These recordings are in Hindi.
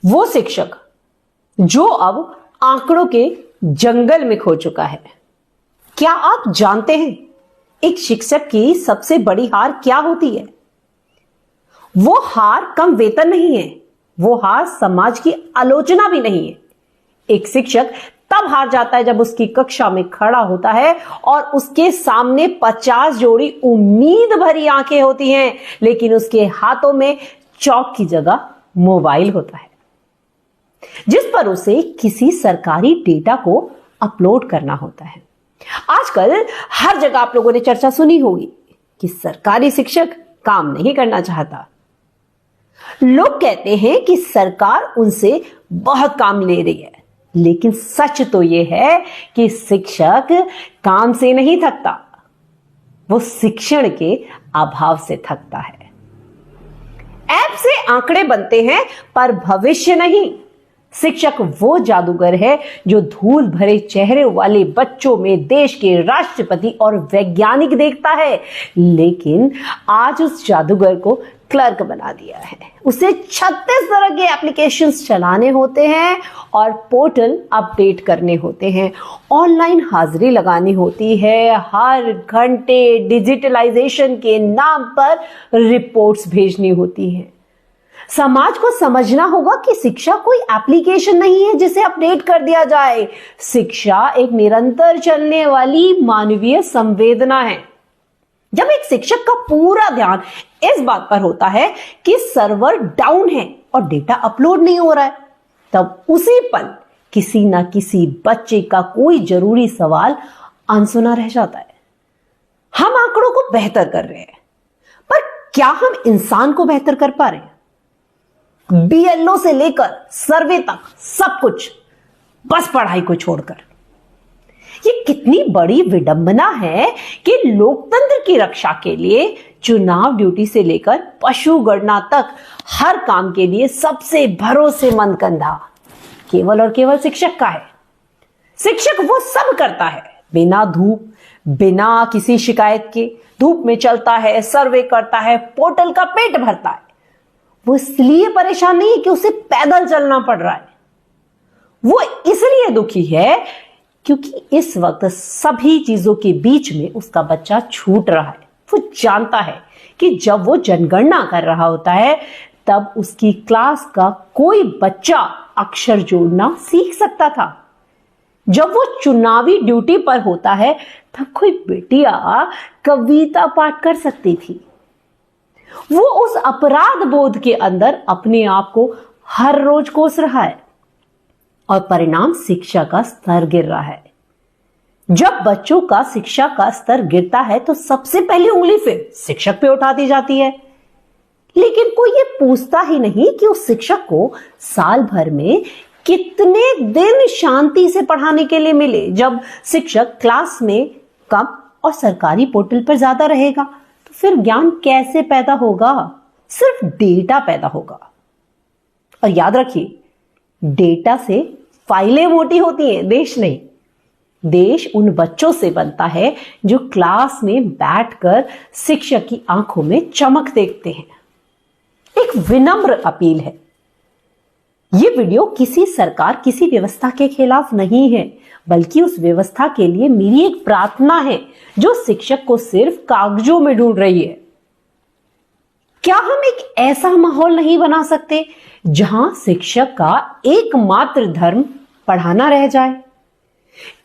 वो शिक्षक जो अब आंकड़ों के जंगल में खो चुका है। क्या आप जानते हैं एक शिक्षक की सबसे बड़ी हार क्या होती है? वो हार कम वेतन नहीं है, वो हार समाज की आलोचना भी नहीं है। एक शिक्षक तब हार जाता है जब उसकी कक्षा में खड़ा होता है और उसके सामने 50 जोड़ी उम्मीद भरी आंखें होती हैं, लेकिन उसके हाथों में चौक की जगह मोबाइल होता है जिस पर उसे किसी सरकारी डेटा को अपलोड करना होता है। आजकल हर जगह आप लोगों ने चर्चा सुनी होगी कि सरकारी शिक्षक काम नहीं करना चाहता। लोग कहते हैं कि सरकार उनसे बहुत काम ले रही है, लेकिन सच तो यह है कि शिक्षक काम से नहीं थकता, वो शिक्षण के अभाव से थकता है। ऐप से आंकड़े बनते हैं पर भविष्य नहीं। शिक्षक वो जादूगर है जो धूल भरे चेहरे वाले बच्चों में देश के राष्ट्रपति और वैज्ञानिक देखता है, लेकिन आज उस जादूगर को क्लर्क बना दिया है। उसे 36 तरह के एप्लीकेशंस चलाने होते हैं और पोर्टल अपडेट करने होते हैं, ऑनलाइन हाजिरी लगानी होती है, हर घंटे डिजिटलाइजेशन के नाम पर रिपोर्ट्स भेजनी होती है। समाज को समझना होगा कि शिक्षा कोई एप्लीकेशन नहीं है जिसे अपडेट कर दिया जाए। शिक्षा एक निरंतर चलने वाली मानवीय संवेदना है। जब एक शिक्षक का पूरा ध्यान इस बात पर होता है कि सर्वर डाउन है और डेटा अपलोड नहीं हो रहा है, तब उसी पल किसी ना किसी बच्चे का कोई जरूरी सवाल अनसुना रह जाता है। हम आंकड़ों को बेहतर कर रहे हैं, पर क्या हम इंसान को बेहतर कर पा रहे हैं? बीएलओ से लेकर सर्वे तक सब कुछ, बस पढ़ाई को छोड़कर। ये कितनी बड़ी विडंबना है कि लोकतंत्र की रक्षा के लिए चुनाव ड्यूटी से लेकर पशु गणना तक हर काम के लिए सबसे भरोसेमंद कंधा केवल और केवल शिक्षक का है। शिक्षक वो सब करता है बिना धूप, बिना किसी शिकायत के। धूप में चलता है, सर्वे करता है, पोर्टल का पेट भरता है। वो इसलिए परेशान नहीं है कि उसे पैदल चलना पड़ रहा है, वो इसलिए दुखी है क्योंकि इस वक्त सभी चीजों के बीच में उसका बच्चा छूट रहा है। वो जानता है कि जब वो जनगणना कर रहा होता है तब उसकी क्लास का कोई बच्चा अक्षर जोड़ना सीख सकता था। जब वो चुनावी ड्यूटी पर होता है तब कोई बेटिया कविता पाठ कर सकती थी। वो उस अपराध बोध के अंदर अपने आप को हर रोज कोस रहा है और परिणाम शिक्षा का स्तर गिर रहा है। जब बच्चों का शिक्षा का स्तर गिरता है तो सबसे पहली उंगली फिर शिक्षक पे उठा दी जाती है, लेकिन कोई ये पूछता ही नहीं कि उस शिक्षक को साल भर में कितने दिन शांति से पढ़ाने के लिए मिले। जब शिक्षक क्लास में कम और सरकारी पोर्टल पर ज्यादा रहेगा तो फिर ज्ञान कैसे पैदा होगा? सिर्फ डेटा पैदा होगा। और याद रखिए, डेटा से फाइलें मोटी होती हैं, देश नहीं। देश उन बच्चों से बनता है जो क्लास में बैठकर शिक्षक की आंखों में चमक देखते हैं। एक विनम्र अपील है, ये वीडियो किसी सरकार, किसी व्यवस्था के खिलाफ नहीं है, बल्कि उस व्यवस्था के लिए मेरी एक प्रार्थना है जो शिक्षक को सिर्फ कागजों में ढूंढ रही है। क्या हम एक ऐसा माहौल नहीं बना सकते जहां शिक्षक का एकमात्र धर्म पढ़ाना रह जाए?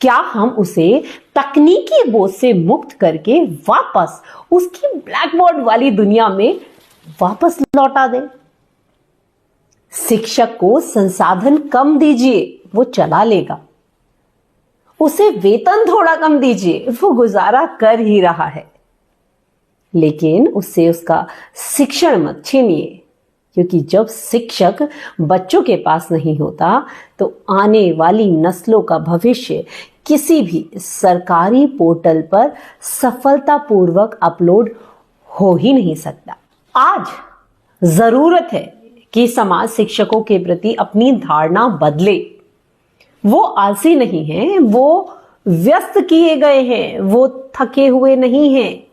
क्या हम उसे तकनीकी बोझ से मुक्त करके वापस उसकी ब्लैकबोर्ड वाली दुनिया में वापस लौटा दें? शिक्षक को संसाधन कम दीजिए, वो चला लेगा। उसे वेतन थोड़ा कम दीजिए, वो गुजारा कर ही रहा है। लेकिन उससे उसका शिक्षण मत छीनिए, क्योंकि जब शिक्षक बच्चों के पास नहीं होता तो आने वाली नस्लों का भविष्य किसी भी सरकारी पोर्टल पर सफलतापूर्वक अपलोड हो ही नहीं सकता। आज जरूरत है कि समाज शिक्षकों के प्रति अपनी धारणा बदले। वो आलसी नहीं हैं, वो व्यस्त किए गए हैं, वो थके हुए नहीं हैं।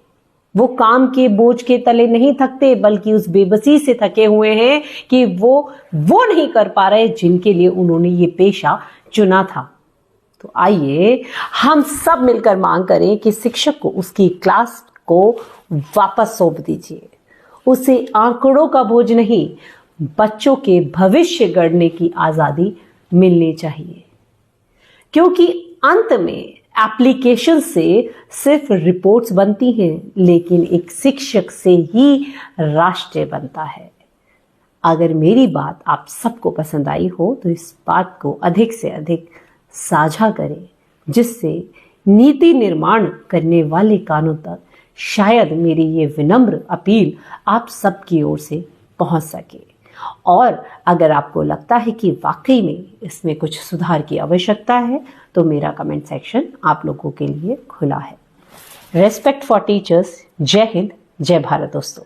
वो काम के बोझ के तले नहीं थकते, बल्कि उस बेबसी से थके हुए हैं कि वो नहीं कर पा रहे जिनके लिए उन्होंने ये पेशा चुना था। तो आइए हम सब मिलकर मांग करें कि शिक्षक को उसकी क्लास को वापस सौंप दीजिए। उसे आंकड़ों का बोझ नहीं, बच्चों के भविष्य गढ़ने की आजादी मिलनी चाहिए, क्योंकि अंत में एप्लीकेशन से सिर्फ रिपोर्ट्स बनती हैं, लेकिन एक शिक्षक से ही राष्ट्र बनता है। अगर मेरी बात आप सबको पसंद आई हो तो इस बात को अधिक से अधिक साझा करें, जिससे नीति निर्माण करने वाले कानों तक शायद मेरी ये विनम्र अपील आप सबकी ओर से पहुंच सके। और अगर आपको लगता है कि वाकई में इसमें कुछ सुधार की आवश्यकता है तो मेरा कमेंट सेक्शन आप लोगों के लिए खुला है। Respect for teachers. जय हिंद, जय भारत दोस्तों।